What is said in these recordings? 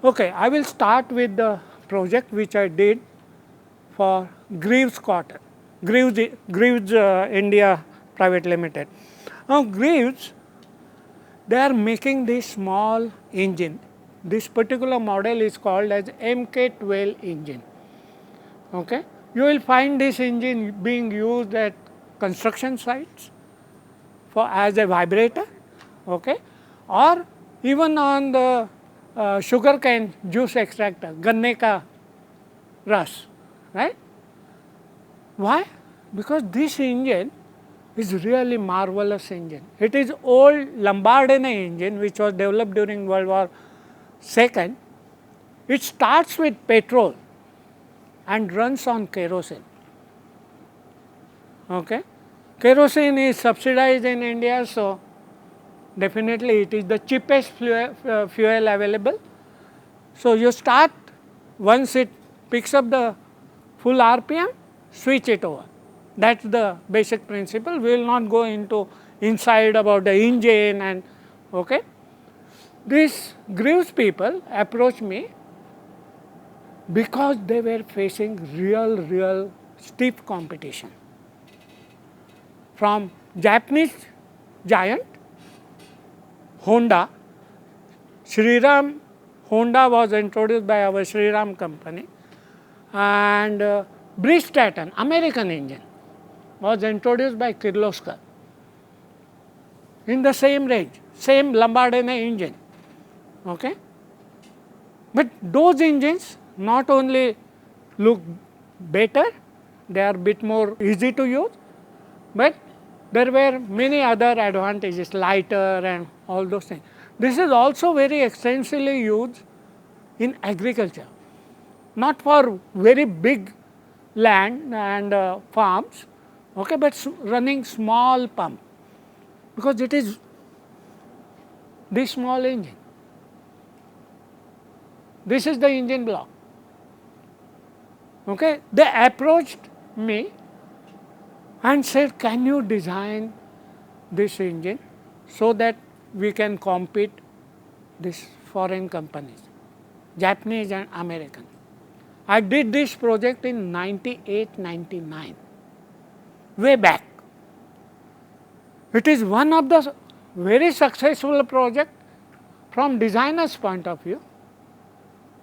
Okay, I will start with the project which I did for Greaves Cotton, Greaves India Private Limited. Now Greaves, they are making this small engine. This particular model is called as MK12 engine. Okay, you will find this engine being used at construction sites for as a vibrator, okay, or even on the sugarcane juice extractor, गन्ने का रस, right? Why? Because this engine is really marvelous engine. It is old Lombardine engine which was developed during World War II. It starts with petrol and runs on kerosene. Okay? Kerosene is subsidized in India, so definitely it is the cheapest fuel available. So you start, once it picks up the full RPM, switch it over. That's the basic principle. We will not go into inside about the engine and okay. These Greaves people approached me because they were facing real stiff competition from Japanese giant Honda. Shriram Honda was introduced by our Shriram company, and Bridgestone American engine was introduced by Kirloskar in the same range, same Lombardine engine. Okay? But those engines not only look better, they are a bit more easy to use, but there were many other advantages, lighter and all those things. This is also very extensively used in agriculture, not for very big land and farms, okay, but running small pump, because it is this small engine. This is the engine block. Okay, they approached me and said, can you design this engine so that we can compete these foreign companies, Japanese and American. I did this project in 98, 99, way back. It is one of the very successful project from designer's point of view,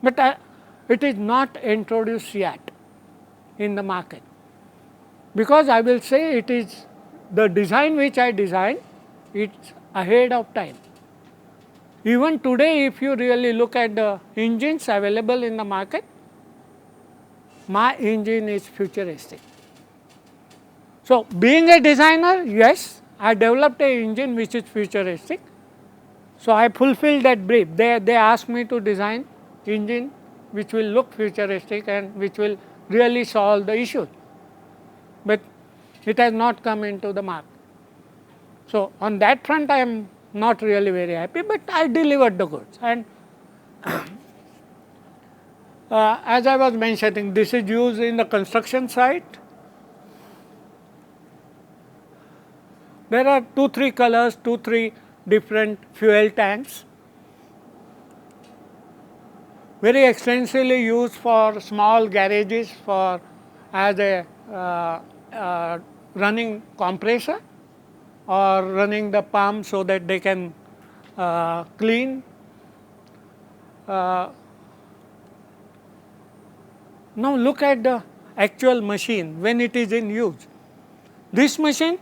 but it is not introduced yet in the market, because I will say it is the design which I designed, it's ahead of time. Even today, if you really look at the engines available in the market, my engine is futuristic. So being a designer, yes, I developed an engine which is futuristic. So I fulfilled that brief. They asked me to design engine which will look futuristic and which will really solve the issue. But it has not come into the market. So on that front, I am not really very happy, but I delivered the goods. And as I was mentioning, this is used in the construction site. There are 2-3 colors, 2-3 different fuel tanks. Very extensively used for small garages for as a running compressor or running the pump so that they can clean. Now look at the actual machine when it is in use. This machine,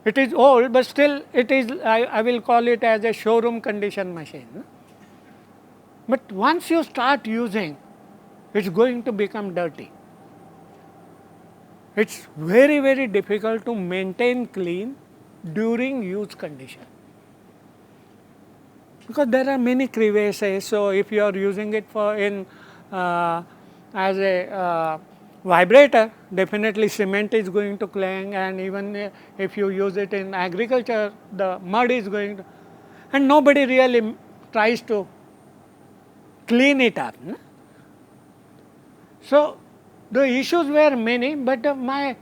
it is old, but still it is, I will call it as a showroom condition machine. But once you start using, it's going to become dirty. It's very difficult to maintain clean during use condition, because there are many crevices. So if you are using it for as a vibrator, definitely cement is going to cling, and even if you use it in agriculture, the mud is going to, and nobody really tries to clean it up. So the issues were many, but my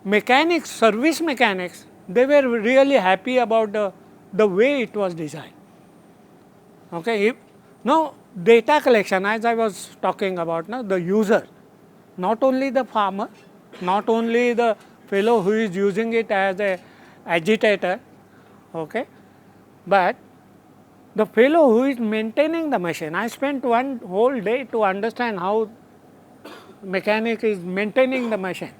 mechanics, service mechanics, they were really happy about the way it was designed. Okay, Now, data collection, as I was talking about, now the user, not only the farmer, not only the fellow who is using it as a agitator, okay, but the fellow who is maintaining the machine. I spent one whole day to understand how mechanic is maintaining the machine,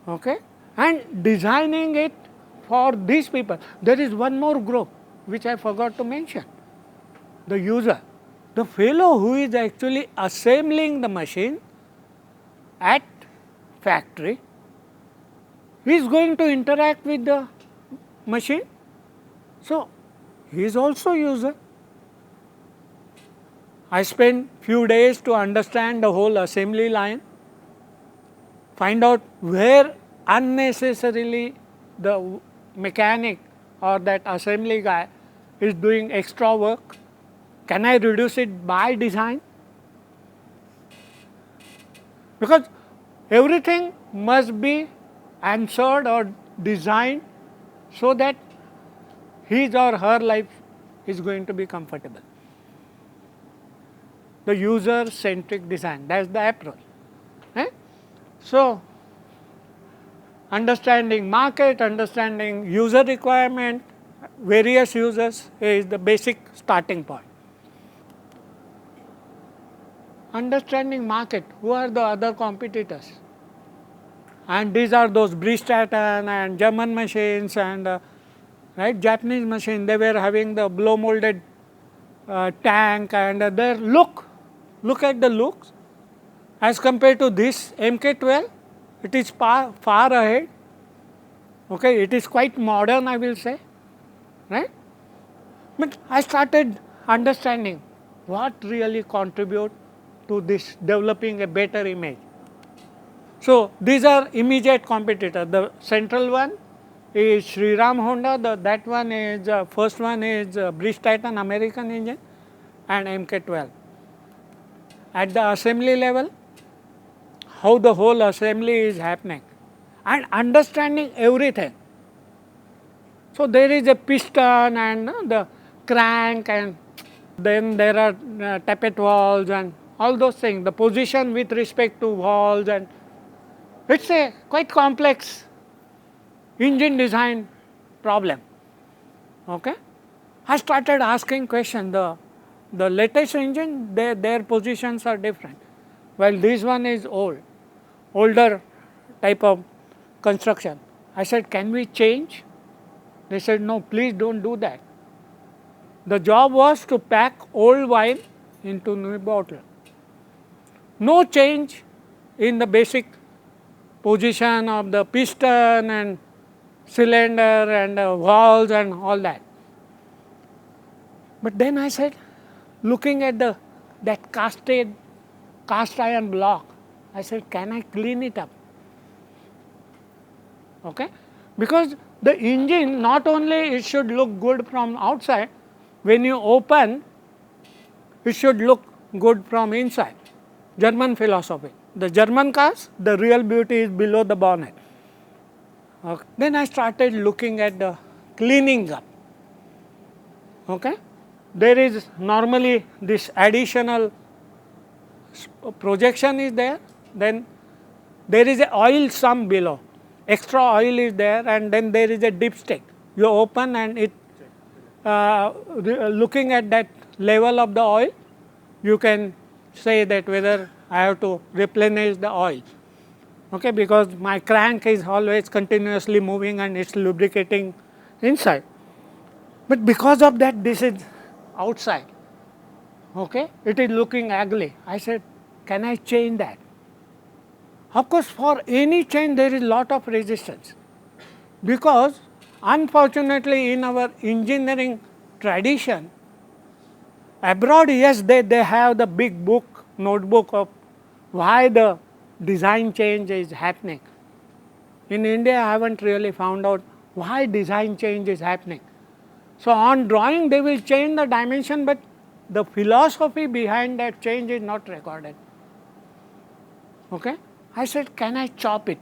okay, and designing it for these people. There is one more group which I forgot to mention, the user, the fellow who is actually assembling the machine at factory is going to interact with the machine. So, he is also user. I spent few days to understand the whole assembly line, find out where unnecessarily the mechanic or that assembly guy is doing extra work. Can I reduce it by design? Because everything must be answered or designed so that his or her life is going to be comfortable. The user-centric design, that is the approach. So, understanding market, understanding user requirement, various users is the basic starting point. Understanding market, who are the other competitors? And these are those Bristol and German machines and right, Japanese machine. They were having the blow molded tank and their look at the looks as compared to this MK12. It is far ahead. Okay, it is quite modern, I will say, right? But I started understanding what really contribute to this developing a better image. So, these are immediate competitors. The central one is Shriram Honda, that one is, first one is Bristol American engine and MK12. At the assembly level, how the whole assembly is happening and understanding everything. So, there is a piston and the crank, and then there are tappet valves and all those things, the position with respect to valves, and it is a quite complex engine design problem. Okay? I started asking questions. The latest engine, their positions are different, while this one is older type of construction. I said, can we change? They said, no, please don't do that. The job was to pack old wine into new bottle. No change in the basic position of the piston and cylinder and valves and all that. But then I said, looking at that cast iron block, I said, can I clean it up? Okay? Because the engine, not only it should look good from outside, when you open, it should look good from inside. German philosophy. The German cars, the real beauty is below the bonnet. Okay. Then I started looking at the cleaning up. Okay? There is normally this additional projection is there, then there is a oil sump below, extra oil is there, and then there is a dipstick. You open and it looking at that level of the oil, you can say that whether I have to replenish the oil. Okay, because my crank is always continuously moving and it's lubricating inside. But because of that, this is outside. Okay, it is looking ugly. I said, can I change that? Of course, for any change there is lot of resistance, because unfortunately in our engineering tradition, abroad, yes, they have the big book, notebook of why the design change is happening. In India, I haven't really found out why design change is happening. So, on drawing they will change the dimension, but the philosophy behind that change is not recorded. Okay? I said, can I chop it?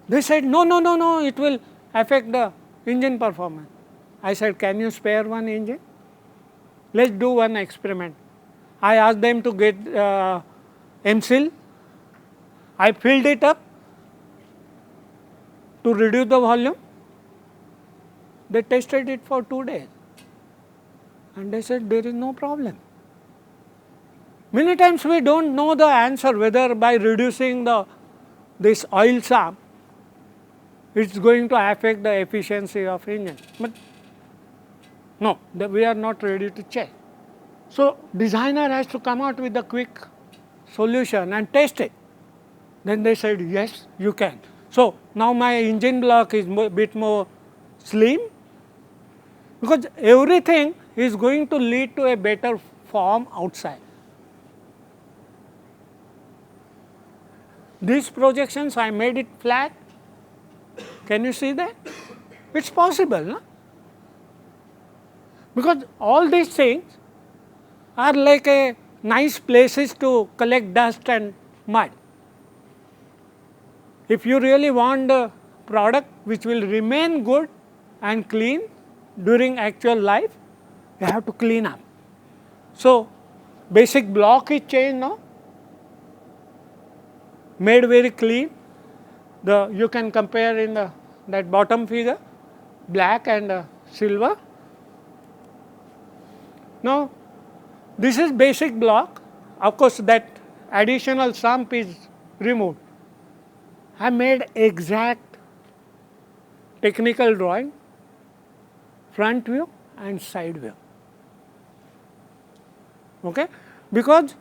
They said, no, it will affect the engine performance. I said, can you spare one engine? Let's do one experiment. I asked them to get MSIL. I filled it up to reduce the volume. They tested it for 2 days and they said there is no problem. Many times we do not know the answer whether by reducing this oil sum it is going to affect the efficiency of engine, but no, we are not ready to check. So, designer has to come out with a quick solution and test it. Then they said yes, you can. So, now my engine block is a bit more slim, because everything is going to lead to a better form outside. These projections I made it flat. Can you see that? It is possible, no? Because all these things are like a nice places to collect dust and mud. If you really want the product which will remain good and clean during actual life, you have to clean up. So, basic block is changed now, made very clean. You can compare in that bottom figure, black and silver. Now, this is basic block. Of course, that additional sump is removed. I made exact technical drawing, front view and side view. Okay? Because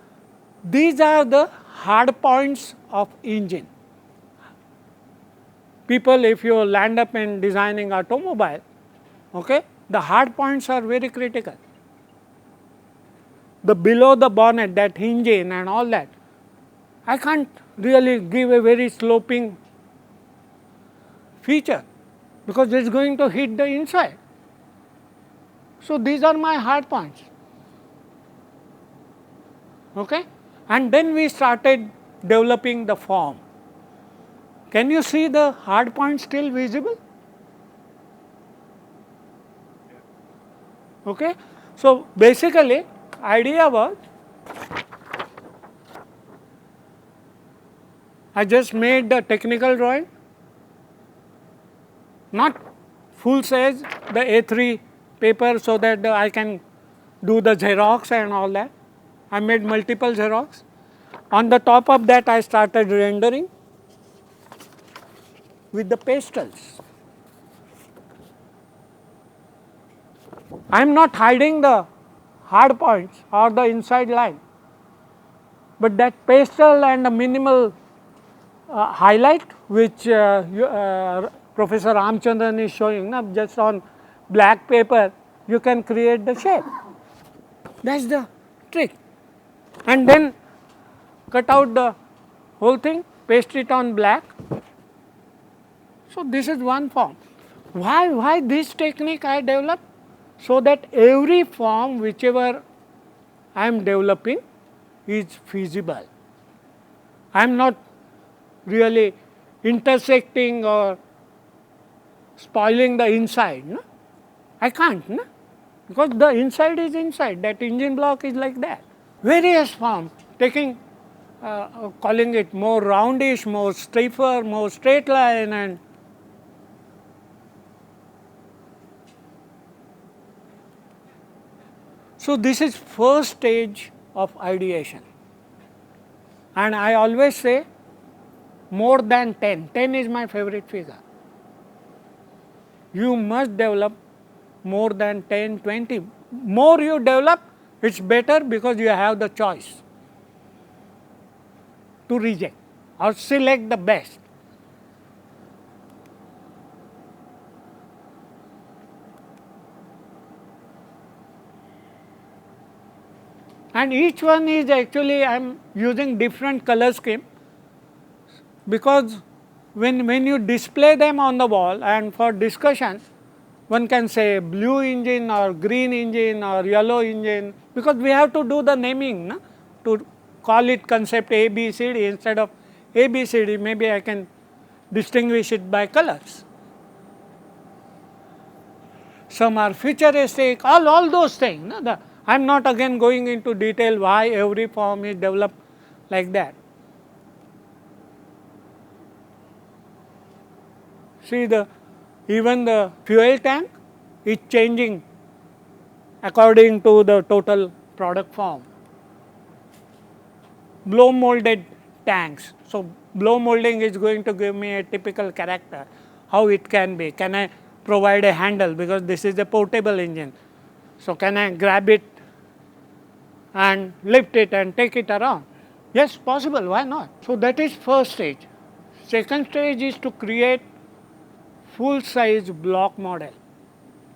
these are the hard points of engine. People, if you land up in designing automobile, okay, the hard points are very critical. The below the bonnet, that engine and all that, I can't really give a very sloping feature because it is going to hit the inside. So, these are my hard points. Okay? And then we started developing the form. Can you see the hard points still visible? Okay? So, basically idea was, I just made the technical drawing, not full size, the A3 paper, so that I can do the Xerox and all that. I made multiple Xerox. On the top of that, I started rendering with the pastels. I am not hiding the hard points or the inside line, but that pastel and the minimal highlight which Professor Ramchandran is showing, just on black paper you can create the shape. That is the trick. And then cut out the whole thing, paste it on black. So, this is one form. Why this technique I developed? So that every form whichever I am developing is feasible. I am not really intersecting or spoiling the inside. No? I can't, no? Because the inside is inside, that engine block is like that. Various forms, taking, calling it more roundish, more stiffer, more straight line, and so this is first stage of ideation. And I always say more than 10. 10 is my favorite figure. You must develop more than 10, 20. More you develop, it is better because you have the choice to reject or select the best. And each one is actually, I am using different color scheme, because when you display them on the wall and for discussion, one can say blue engine or green engine or yellow engine, because we have to do the naming, no? To call it concept A, B, C, D instead of A, B, C, D, maybe I can distinguish it by colors. Some are futuristic, all those things. No? I am not again going into detail why every form is developed like that. See, even the fuel tank is changing according to the total product form. Blow molded tanks. So, blow molding is going to give me a typical character, how it can be. Can I provide a handle, because this is a portable engine. So, can I grab it and lift it and take it around? Yes, possible, why not? So, that is first stage. Second stage is to create full size block model.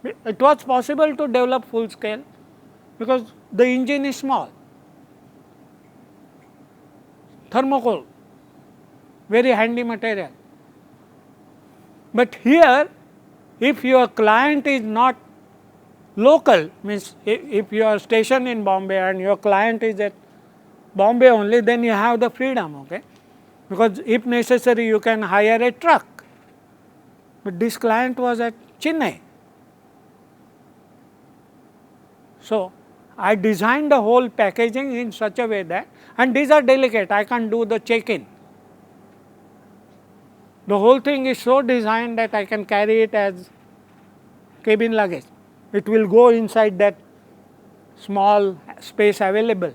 It was possible to develop full scale because the engine is small. Thermocol, very handy material. But here, if your client is not local, means if you are stationed in Bombay and your client is at Bombay only, then you have the freedom, okay? Because if necessary, you can hire a truck. But this client was at Chennai. So, I designed the whole packaging in such a way that, and these are delicate, I can do the check-in. The whole thing is so designed that I can carry it as cabin luggage. It will go inside that small space available.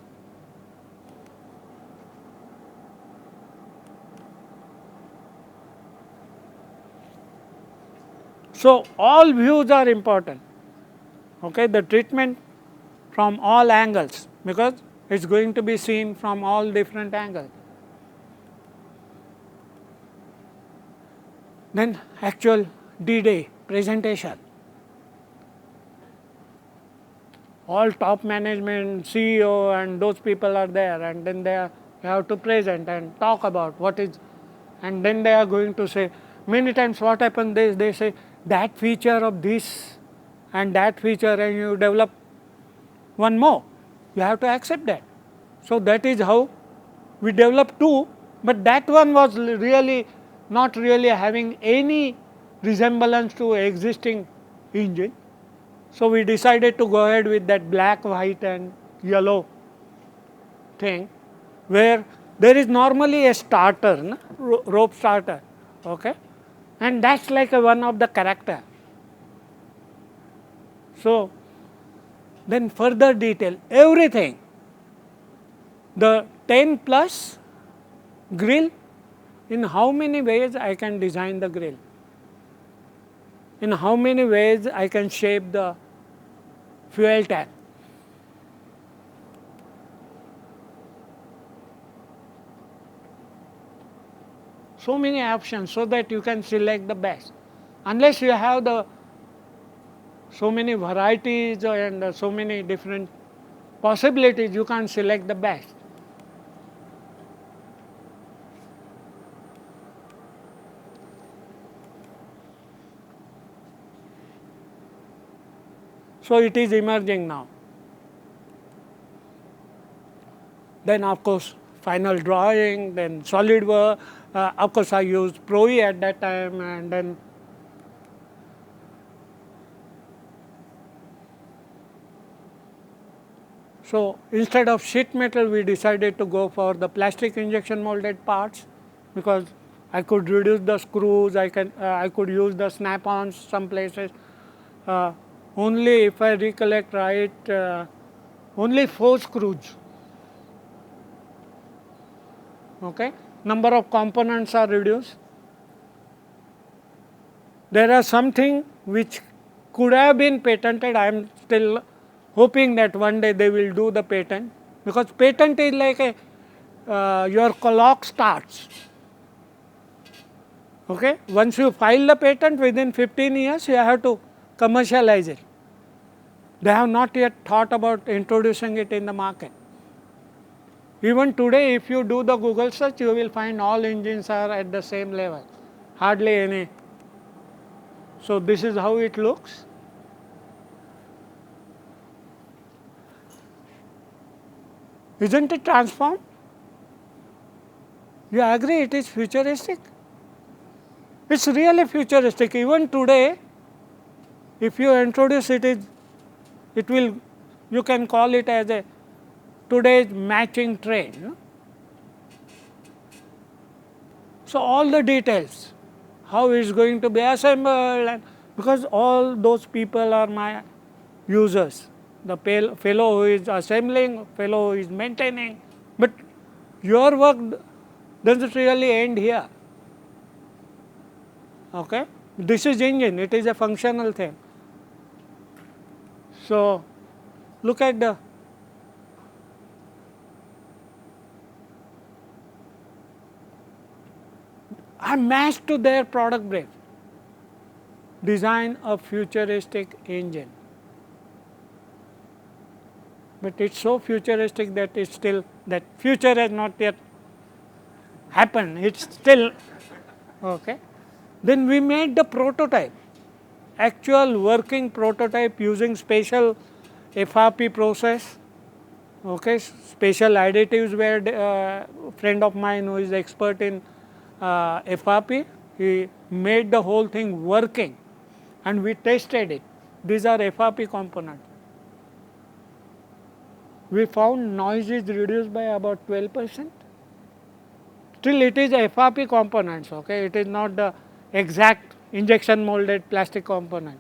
So, all views are important, okay, the treatment from all angles, because it is going to be seen from all different angles. Then actual D-Day presentation. All top management, CEO and those people are there, and then they have to present and talk about what is, and then they are going to say, many times what happens, they say that feature of this and that feature, and you develop one more. You have to accept that. So, that is how we developed two, but that one was really not really having any resemblance to existing engine. So, we decided to go ahead with that black, white and yellow thing, where there is normally a starter, rope starter, okay, and that is like one of the character. So, then further detail, everything, the 10 plus grill, in how many ways I can design the grill, in how many ways I can shape the fuel tank. So many options so that you can select the best. Unless you have the so many varieties and so many different possibilities, you can't select the best. So, it is emerging now. Then of course, final drawing, then SolidWorks, of course I used Pro at that time, and then so instead of sheet metal, we decided to go for the plastic injection molded parts, because I could reduce the screws, I could use the snap-ons some places. Only, if I recollect right, only 4 screws. Okay, number of components are reduced. There are something which could have been patented. I am still hoping that one day they will do the patent, because patent is like a your clock starts. Okay, once you file the patent, within 15 years you have to commercialize it. They have not yet thought about introducing it in the market. Even today, if you do the Google search, you will find all engines are at the same level, hardly any. So, this is how it looks. Isn't it transformed? You agree it is futuristic? It is really futuristic. Even today, if you introduce it, it will you can call it as a today's matching train. So all the details, how it's going to be assembled, and because all those people are my users, the fellow who is assembling, fellow who is maintaining, but your work doesn't really end here. Okay, this is engine, it is a functional thing. So look at the I matched to their product brief. Design a futuristic engine. But it's so futuristic that it's still, that future has not yet happened. It's still, okay. Then we made the prototype, actual working prototype using special FRP process. Okay, special additives were a friend of mine who is expert in FRP, he made the whole thing working and we tested it. These are FRP components. We found noise is reduced by about 12%. Still it is FRP components, okay, it is not the exact injection molded plastic component.